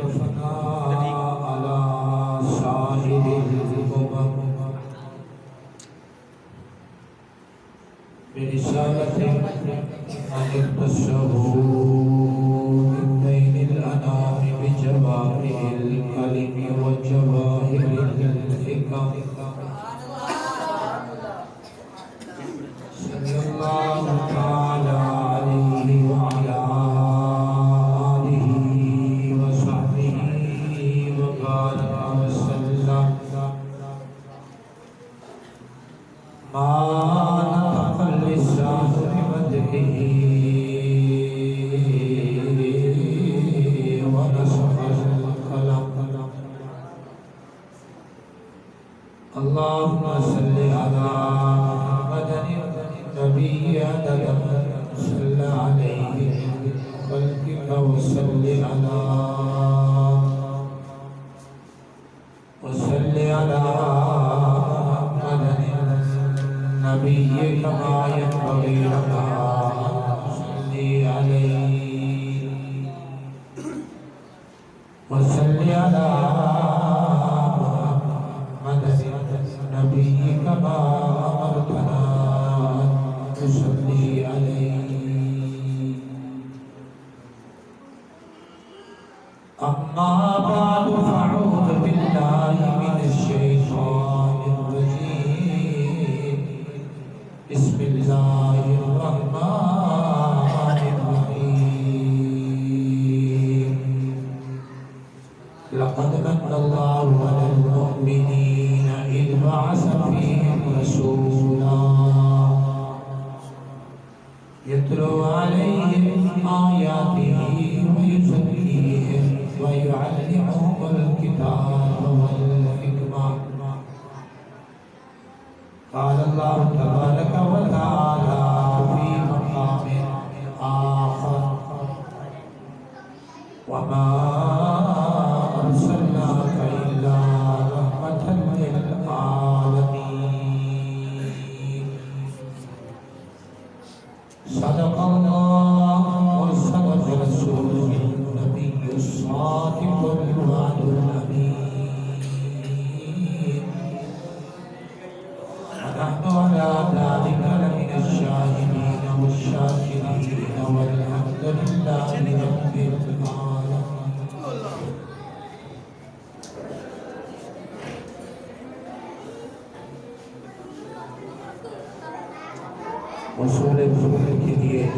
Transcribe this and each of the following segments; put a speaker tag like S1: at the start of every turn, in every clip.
S1: الفناء على سائر الأمم برسالة من اختصه من بين الأنام بجواهر الكلم وجواهر الحكم صلى الله تعالى عليه وعلى آله وصحبه وبارك وسلم ما نطق اللسان بمدحه ونسخ القلم اللهم صل على نبي آدم صلى عليه خلقك وصل على محمد النبي كما ينبغي لك صل عليه وصل على محمد النبي كما أمرتنا صلی علیہ اما بعد فاعوذ باللہ من الشیطان الرجیم بسم اللہ الرحمن الرحیم لقد من اللہ علی المؤمنین اذ بعث فیہم رسولا يتلو عليهم آياته ويزكيهم ويعلمهم الكتاب والحكمة قال الله تبارك وتعالى في مقام آخر وما أرسلناك إلا رحمة للعالمين صدق الله وصدق رسوله النبي الصادق الوعد الأمين ونحن على ذلك لمن الشاهدين والشاكرين والحمد لله رب العالمين وصول الفضل کے لیے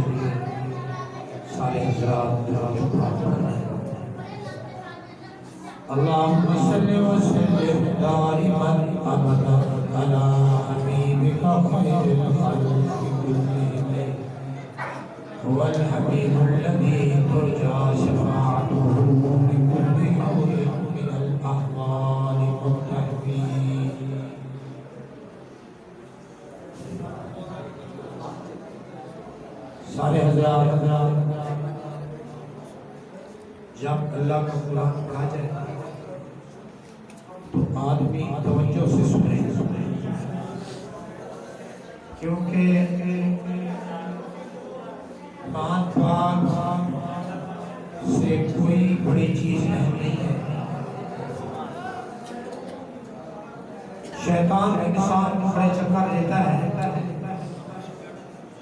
S1: سارے حضرات اللہم صلی وسلم دائما ابدا علی حبیبک خیر الخلق کلہم هو الحبیب الذی ترجى شفاعته لكل امر من الاحوال متحبین سارے حضرات جب اللہ کا قرآن پڑھا جائے تو آدمی توجہ سے سنے کیونکہ قرآن پاک سے کوئی بڑی چیز نہیں ہے شیطان انسان کو بڑے چکر دیتا ہے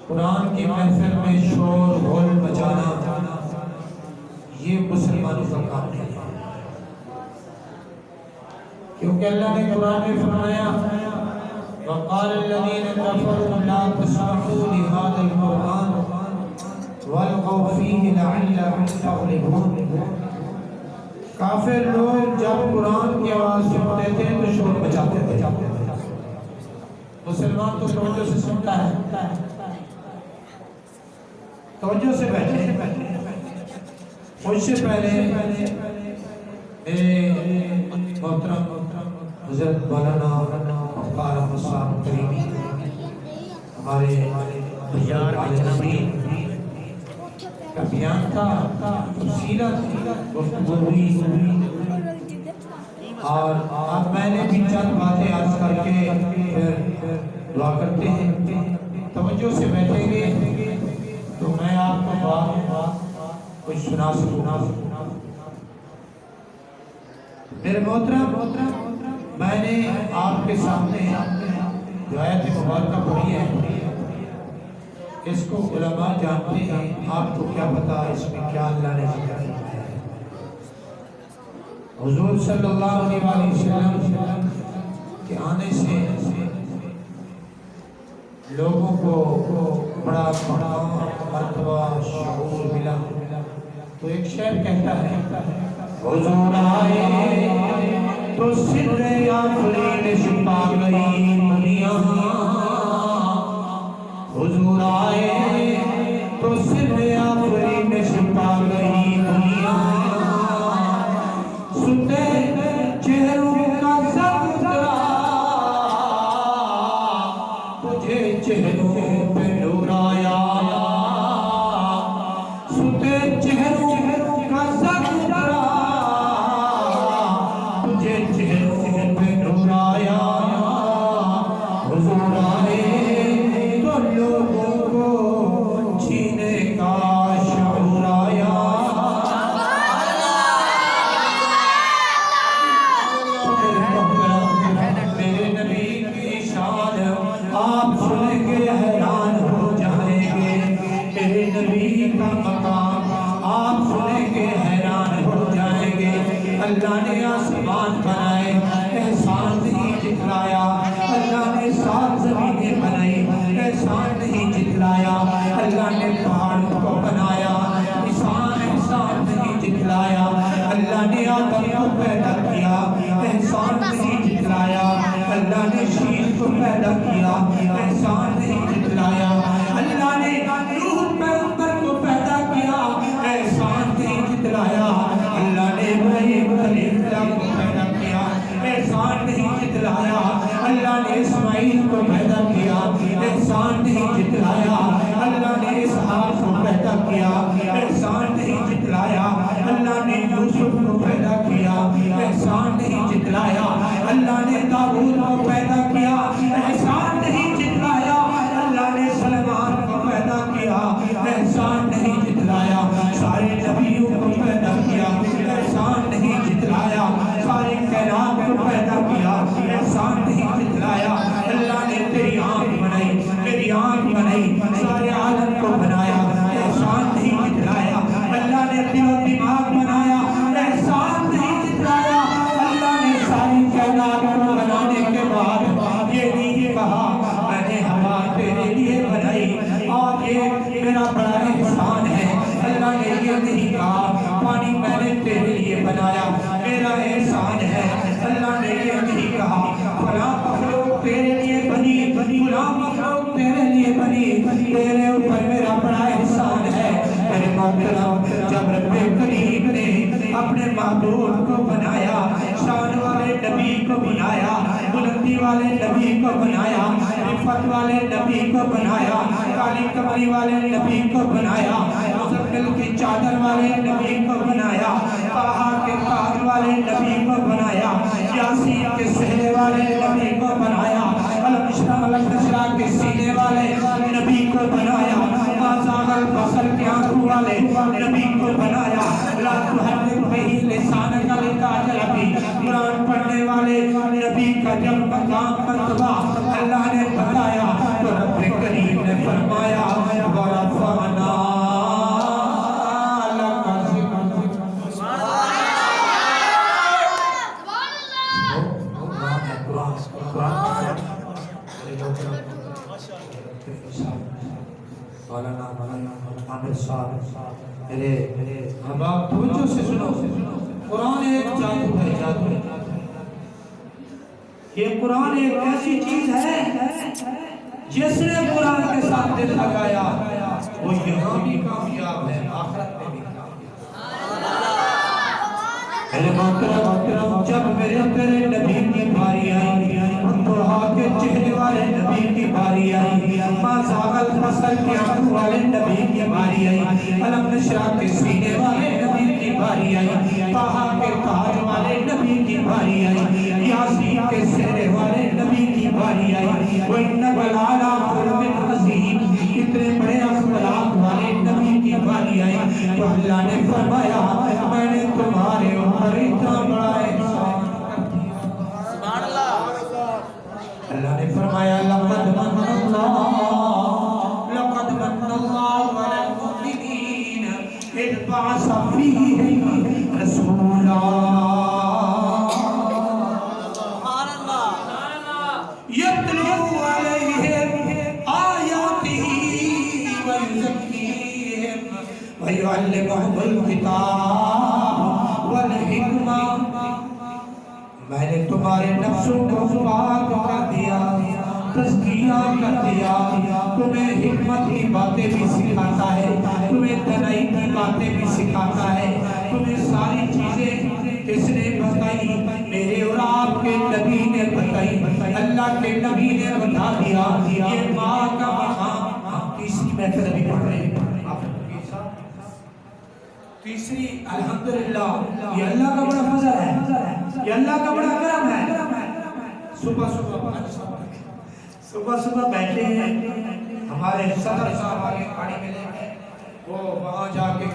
S1: قرآن کی محفل میں شور غل مچانا یہ مسلمانوں کا کام نہیں ہے کیونکہ اللہ نے قرآن میں فرمایا وقال الذين كفروا لا تسمعوا لهذا القرآن والغوا فيه لعلكم تغلبون کافر لوگ جب قرآن کی آواز سنتے تھے تو شور مچاتے تھے مسلمان تو توجہ سے سنتا ہے توجہ سے بیٹھے مجھ سے پہلے محترم حضرت مولانا مختار احمد صاحب کریمی ہمارے عالمی کا بیان تھا تفصیلات گفتگو ہوئی اور اب میں نے بھی چند باتیں عرض کر کے پھر دعا کرتے ہیں توجہ سے بیٹھیں گے تو میں آپ کو بات کچھ سنا سکوں میرے محترم میں نے آپ کے سامنے جو آیت مبارکہ پڑھی ہے اس کو علماء جانتے ہیں، آپ کو کیا پتا اس میں کیا اللہ نے ذکر کیا ہے؟ حضور صلی اللہ علیہ وسلم کے آنے سے لوگوں کو بڑا مرتبہ شعور ملا، تو ایک شعر کہتا ہے حضور آئے تو سر آفرین چھپا گئی دنیا، حضور آئے تو سر آفرین چھپا گئی دنیا، ستے چہروں کا سب اترا تجھے چہروں پہ نور آیا، ستے چہروں کا سب اترا تجھے چہروں پہ نور آیا، حضور آئے تو لوگوں کو جینے کا شعور آیا۔ میرے نبی کی شان آپ سنیں گے حیران ہو جائیں گے، میرے نبی کا مقام آپ سنیں گے حیران ہو جائیں گے۔ اللہ نے آسمان بنائے احسان نہیں جتلایا، اللہ نے سات زمینیں بنائی احسان نہیں جتلایا، اللہ نے پہاڑوں کو بنایا احسان نہیں جتلایا، اللہ نے آدم کو پیدا کیا احسان نہیں جتلایا، اللہ نے شیر کو پیدا کیا احسان نہیں جتلایا، اللہ نے نوح پیغمبر کو پیدا کیا احسان نہیں جتلایا، اللہ نے ابراہیم علیہ السلام کو پیدا کیا احسان نہیں جتلایا، اللہ نے اسماعیل کو پیدا کیا احسان نہیں جتلایا، اللہ نے اسحاق کو پیدا کیا احسان نہیں جتلایا، اللہ نے یوسف کو پیدا کیا احسان نہیں جتلایا، اللہ نے داؤد کو پیدا کیا احسان نہیں جتلایا، اللہ نے سلیمان کو پیدا کیا احسان نہیں جتلایا، سارے نبیوں کو پیدا کیا احسان نہیں جتلایا، سارے کائنات کو پیدا کیا احسان نہیں جتلایا، اللہ نے تیری آنکھ بنائی میری آنکھ بنائی سارے عالم کو بنایا احسان نہیں جتلایا، اللہ نے دل و دماغ بنایا احسان نہیں جتلایا، اللہ نے ساری کائنات کو بنانے کے بعد یہ نہیں کہا میں نے ہوا تیرے لیے بنائی اور یہ میرا بڑا احسان ہے، اللہ نے یہ نہیں کہا پانی میں نے تیرے لیے بنایا میرا احسان ہے، اللہ نے یہ نہیں کہا فلاں مخلوق تیرے لیے بنی فلاں مخلوق تیرے لیے بنی، تیرے اوپر میرا بڑا احسان ہے۔ میرے محترم جب رب کریم نے اپنے محبوب کو بنایا، شان والے نبی کو بنایا، بلندی والے نبی کو بنایا، عفت والے نبی کو بنایا، کالی کمری والے نبی کو بنایا، مزمل کی چادر والے نبی کو بنایا، طٰہٰ کے تاج والے نبی کو بنایا، یاسین کے سہرے والے نبی کو بنایا، علم شرح کے سینے والے نبی کو بنایا، مازاغ البصر کے آنکھوں والے نبی کو بنایا، لا تحرک بہ لسانک لتعجل بہ، قرآن پڑھنے والے نبی کا جب مقام مرتبہ اللہ نے بتایا تو رب کریم نے فرمایا ورفعنا لک ذکرک۔ مولانا عامر صاحب میرے احباب توجہ سے سنو، قرآن ایک جادو ہے، جادو ہے، یہ قرآن ایک ایسی چیز ہے جس نے قرآن کے ساتھ دل لگایا وہ یہاں بھی کامیاب ہے آخرت میں بھی کامیاب۔ میرے محترم جب میرے تیرے نبی کی باری آئی، طٰہٰ کے چہرے والے نبی کی باری آئی، مازاغ البصر کے آنکھوں والے نبی کی باری آئی، علم نشرح کے سینے والے نبی کی باری آئی، طٰہٰ کے تاج والے نبی کی باری آئی، یاسین کے سہرے والے نبی کی باری آئی، وَإِنَّكَ لَعَلَىٰ خُلُقٍ عَظِيمٍ، اتنے بڑے اخلاق والے نبی کی باری آئی تو اللہ نے فرمایا میں نے تمہارے اوپر اتنا بڑا احسان میں نے تمہارے نفسوں کو پاک کر دیا، تزکیہ کر دیا، تمہیں حکمت کی باتیں بھی سکھاتا ہے، تمہیں دنائی کی باتیں بھی سکھاتا ہے، تمہیں ساری چیزیں کس نے بتائی؟ میرے اور آپ کے نبی نے بتائی، اللہ کے نبی نے بتا دیا۔ یہ ماں کا مقام ہم تیسری محفل ابھی پڑھ رہے ہیں، تیسری الحمدللہ، یہ اللہ کا بڑا فضل ہے، یہ اللہ کا بڑا کرم ہے۔ صبح صبح بیٹھے ہیں، ہمارے صدر صاحب آگے گاڑی میں لے گئے، وہ وہاں جا کے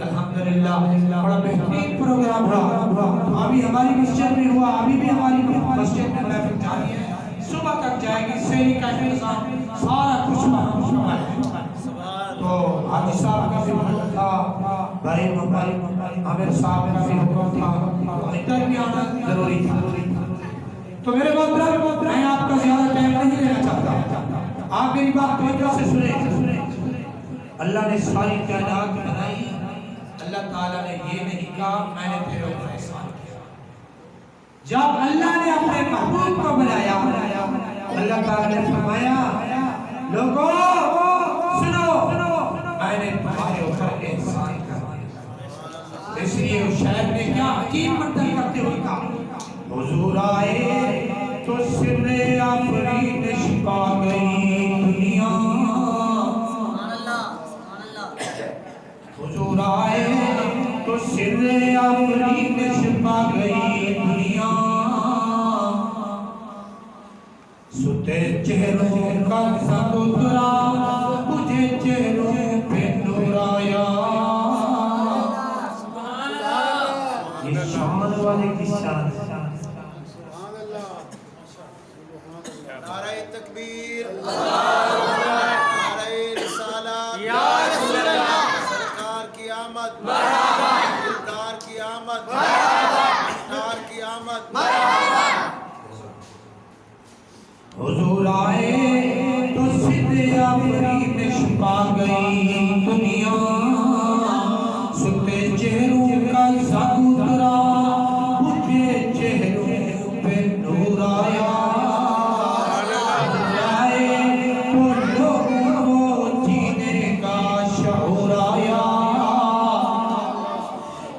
S1: الحمدللہ بڑا بہترین پروگرام رہا۔ ابھی ہماری مسجد میں ہوا، ابھی بھی ہماری مسجد میں محفل جاری ہے، صبح تک جائے گی، سحری کا انتظام سارا کچھ وہاں ہے۔ تو حاجی صاحب کا بھی حکم تھا، بھائی عامر صاحب کا بھی حکم تھا، ادھر بھی آنا ضروری تھا۔ تو میرے محترم، میں آپ کا زیادہ ٹائم نہیں لینا چاہتا، آپ میری بات توجہ سے سنیں۔ اللہ نے ساری کائنات بنائی، اللہ تعالیٰ نے یہ نہیں کہا میں نے تیرے اوپر احسان کیا۔ جب اللہ نے اپنے محبوب کو بنایا، اللہ تعالیٰ نے فرمایا لوگوں سنو، میں نے تمہارے اوپر احسان کیا۔ اس لیے اس شاعر نے کیا عجیب منظر کرتے ہوئے کہا، حضور آئے تو سر آفرین چھپا گئی دنیا، حضور آئے تو سر آفرین چھپا گئی دنیا، ستے چہروں کا سب اترا مجھے چہروں پہ نور آیا۔ یہ شان والے کی شان،
S2: نعرہ تکبیر، نعرہ رسالت، سرکار کی آمد، دلدار کی آمد، دلدار کی آمد۔
S1: حضور آئے تو سدھ آفرین میں چھپا گئی دنیا، ستے چہروں کا سب اترا مجھے چہروں پہ نور آیا۔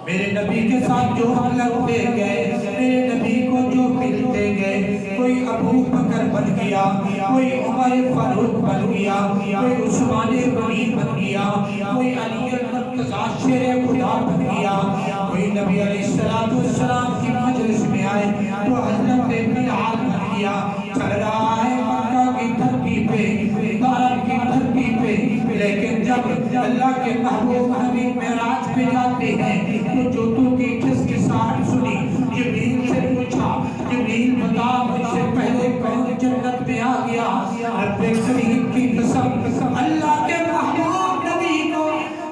S1: میرے نبی کے ساتھ جو ہم لگتے گئے، میرے نبی کو جو ملتے گئے، کوئی ابو بکر بن گیا، کوئی عمر فاروق بن گیا، کوئی عثمان غنی بن گیا، کوئی علی المرتضیٰ شیر خدا بن گیا، کوئی نبی علیہ السلام کی مجلس میں آئے تو حضرت بلال بن گیا۔ چل رہا ہے مکہ کی دھرتی پہ، عرب کی دھرتی پہ، لیکن جب اللہ کے محبوب حبیب معراج پہ جاتے ہیں تو جوتوں کی کس کی ساٹھ سنی، جبریل سے پوچھا، جبریل بتا مجھ سے پہلے کون جنت میں آ گیا؟ رب کریم کی قسم، اللہ کے محبوب نبی کو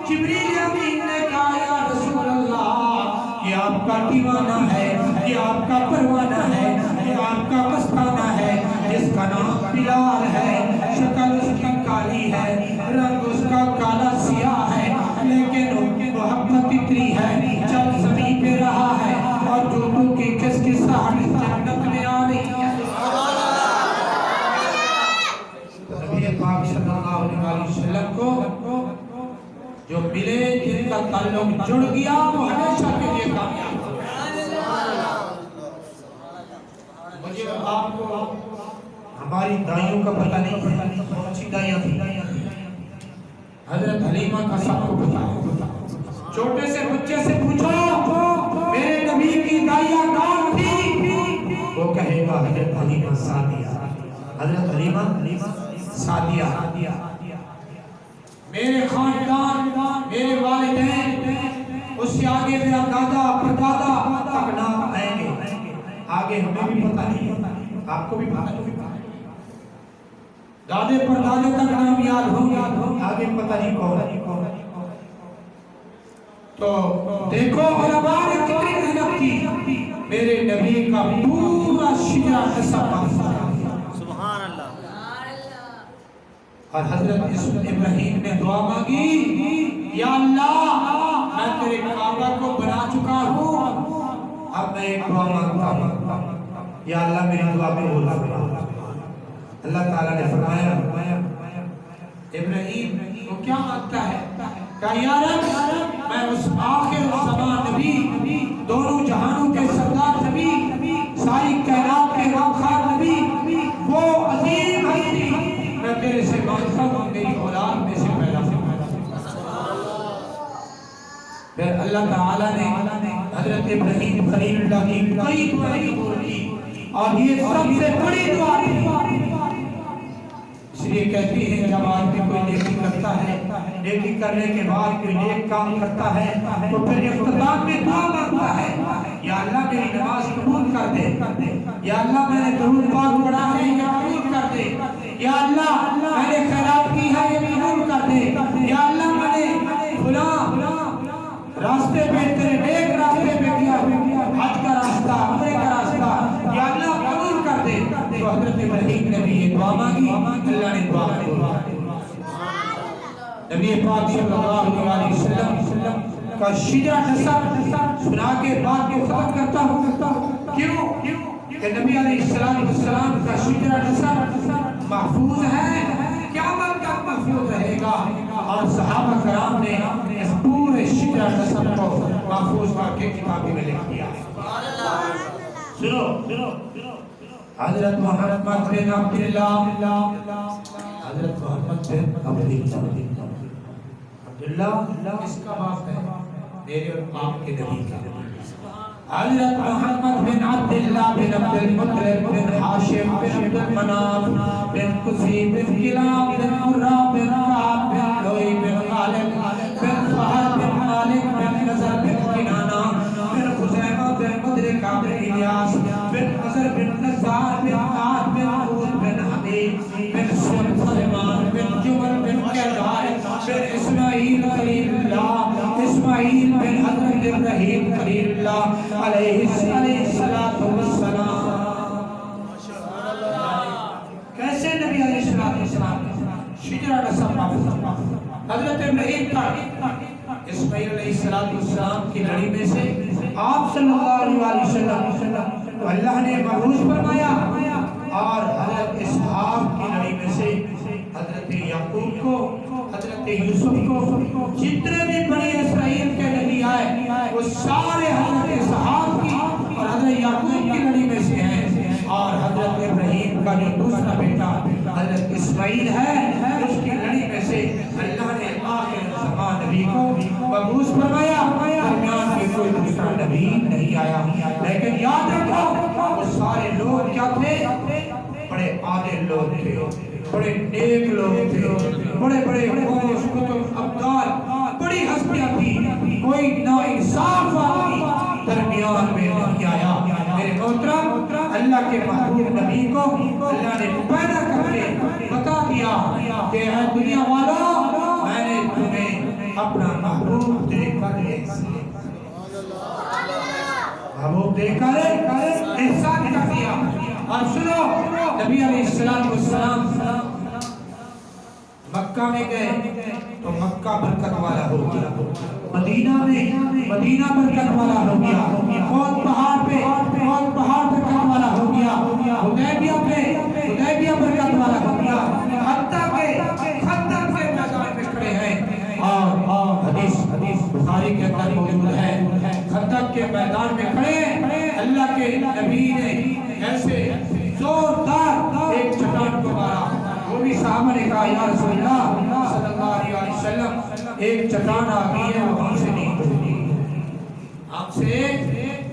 S1: جبریل امین نے کہا یا رسول اللہ، یہ آپ کا دیوانہ ہے، یہ آپ کا پروانہ ہے، یہ آپ کا مستانہ ہے، جس کا نام بلال ہے، شکل اس کی کالی ہے، رنگ اس کا کالا سیاہ ہے، لیکن محبت اتنی ہے چل زمین پہ رہا ہے اور جوتوں کی کس کی ساٹھ جنت میں آ رہی ہے۔ نبی پاک صلی اللہ علیہ وسلم کو جو ملے، جن کا تعلق جڑ گیا، وہ ہمیشہ کے لیے کامیاب ہو۔ مجھے آپ کو ہماری دائیوں کا پتہ نہیں ہے، بہت اچھی دائیاں تھی، حضرت حلیمہ کا سب کو پتہ ہے۔ چھوٹے سے بچے سے پوچھو میرے نبی کی دائیاں کون تھی، وہ کہے گا حضرت حلیمہ سعدیہ، حضرت حلیمہ سعدیہ۔ میرے خاندان، میرے والدین، اس سے آگے میرا دادا پردادا تک نام آئیں گے، آگے ہمیں بھی پتہ نہیں، آپ کو بھی پتہ نہیں، دادے پردادے تک نام یاد ہوں گے، آگے پتہ نہیں کون۔ تو دیکھو علماء نے کتنی محنت کی، میرے نبی کا پورا شجرہ نسب
S2: سبحان اللہ۔
S1: اور حضرت ابراہیم نے دعا مانگی، یا اللہ میں تیرے کعبہ کو بنا چکا ہوں، اب میں ایک دعا مانگتا ہوں، یا اللہ میری دعا قبول فرما۔ اللہ تعالیٰ نے فرمایا ابراہیم وہ کیا مانگتا ہے؟ کہا یا رب میں اس آخر زمان نبی، دونوں جہانوں کے سردار نبی، ساری کائنات کے غمخوار نبی، وہ عظیم ہستی میں تیرے سے مانگتا ہوں میری اولاد میں سے پیدا فرما۔ پھر اللہ تعالیٰ نے حضرت ابراہیم خلیل اللہ کی کئی دعائیں قبول کی اور یہ سب سے بڑی دعا تھی۔ اس لیے کہتی ہیں جب آدمی کوئی نیکی کرتا ہے، نیکی کرنے کے بعد کوئی نیک کام کرتا ہے تو پھر اختتام میں دعا مانگتا ہے، یا اللہ میری نماز قبول کر دے، یا اللہ میں نے درود پاک پڑھا ہے یہ قبول کر دے، یا اللہ میں نے خیرات کی ہے یہ قبول کر دے، یا اللہ میں نے فلاں راستے پہ تیرے نیک راستے پہ کیا حج کا راستہ، عمرے کا راستہ، یا اللہ قبول کر دے۔ تو حضرت ابراہیم نے بھی یہ دعا مانگی، اللہ نے دعا قبول کی۔ نبی پاک صلی اللہ علیہ وسلم کا شجرہ نسب سنا کے بعد کو ختم کرتا ہوں، کیوں کہ نبی علیہ السلام کا شجرہ نسب محفوظ ہے، قیامت تک محفوظ رہے گا، اور صحابہ کرام نے اس پورے شجرہ نسب کو محفوظ کر کے کتابی میں لکھ دیا ہے۔ سنو حضرت محمد بن عبداللہ، حضرت محمد بن عبداللہ کس کا باپ ہے؟ میرے اور آپ کے نبی کا۔ حضرت محمد بن عبداللہ بن عبد المطلب بن ہاشم بن عبد المناف بن قصی بن کلاب بن مرہ بن کعب بن لوئی بن غالب بن فہر بن مالک بن نظر بن کنانہ بن خزیمہ بن مدرکہ بن الیاس بن نظر بن نزار بن عاد بن عود بن حبیب بن سلیمان بن جبل بن قیدار بن اسماعیل خلیل اللہ، اسماعیل بن حضرت ابراہیم خلیل اللہ علیہ السلام۔ کیسے نبی علیہ السلام شجرہ نسب محفوظ؟ حضرت ابراہیم کا اسماعیل علیہ السلام کی لڑی میں سے آپ صلی اللہ علیہ وسلم اللہ نے محفوظ فرمایا، اور حضرت اسحاق کی لڑی میں سے حضرت یعقوب کو، حضرت یوسف کو، جتنے بھی بنی اسرائیل کے نبی آئے وہ سارے حضرت اسحاق کی اور حضرت یعقوب کی لڑی میں سے ہیں، اور حضرت ابراہیم کا جو دوسرا بیٹا حضرت اسماعیل ہے اس کی لڑی میں سے اللہ نے آخر زمان نبی کو مبعوث فرمایا، درمیان میں کوئی دوسرا نبی نہیں آیا۔ لیکن یاد رکھو وہ سارے لوگ کیا تھے؟ بڑے عادل لوگ تھے، بڑے نیک لوگ تھے، بڑے بڑے خوش کتب ابدال، بڑی ہستیاں تھی، کوئی ناانصاف آدمی درمیان میں نہیں آیا۔ میرے محترم اللہ کے محبوب نبی کو اللہ نے پیدا کر کے بتا دیا کہ اے دنیا والوں میں نے تمہیں اپنا محبوب دے کر محبوب دے کر احسان کر دیا۔ اور سنو نبی علیہ السلام مکہ میں گئے تو مکہ برکت والا ہو گیا، مدینہ میں مدینہ برکت والا ہو گیا، خود پہاڑ پہ خود پہاڑ برکت والا ہو گیا، حدیبیہ پہ حدیبیہ برکت والا ہو گیا، حتیٰ کہ خندق کے میدان میں کھڑے ہیں، اور حدیث بخاری کے اندر موجود ہے، خندق کے میدان میں کھڑے ہیں، اللہ کے نبی نے ایسے زوردار ایک چٹان کو مارا، وہ بھی صحابہ نے کہا یا رسول اللہ صلی اللہ علیہ وسلم ایک چٹان آ گئی ہے وہ ہم سے نہیں ٹوٹتی، ہم سے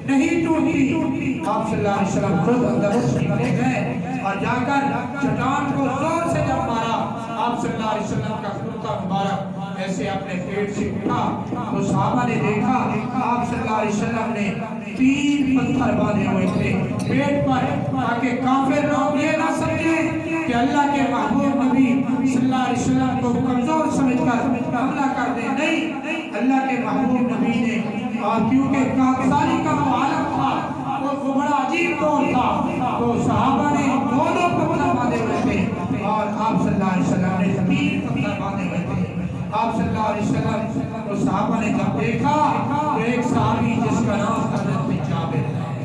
S1: نہیں ٹوٹتی۔ آپ صلی اللہ علیہ وسلم خود اندر اس کی لے گئے اور جا کر چٹان کو زور سے جب مارا، آپ صلی اللہ علیہ وسلم کا کرتا مبارک ایسے اپنے پیٹ سے اٹھا، وہ صحابہ نے دیکھا آپ صلی اللہ علیہ وسلم نے 3 پتھر باندھے ہوئے تھے پیٹ پر، تاکہ کافر لوگ یہ نہ سمجھیں کہ اللہ کے محبوب نبی صلی اللہ علیہ وسلم کو کمزور سمجھ کر حملہ کر دیں، نہیں، اللہ کے محبوب نبی نے، اور کیونکہ کاغذانی کا وہ عالم تھا، وہ بڑا عجیب دور تھا، تو صحابہ نے 2 پتھر باندھے ہوئے تھے اور آپ صلی اللہ علیہ وسلم نے 3 پتھر باندھے ہوئے تھے۔ آپ صلی اللہ علیہ وسلم کو صحابہ نے جب دیکھا تو ایک صحابی جس کا نام حضرت جابر ہے،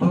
S1: 2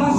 S1: 10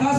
S1: 10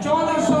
S1: 1400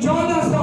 S1: 1400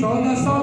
S1: 1400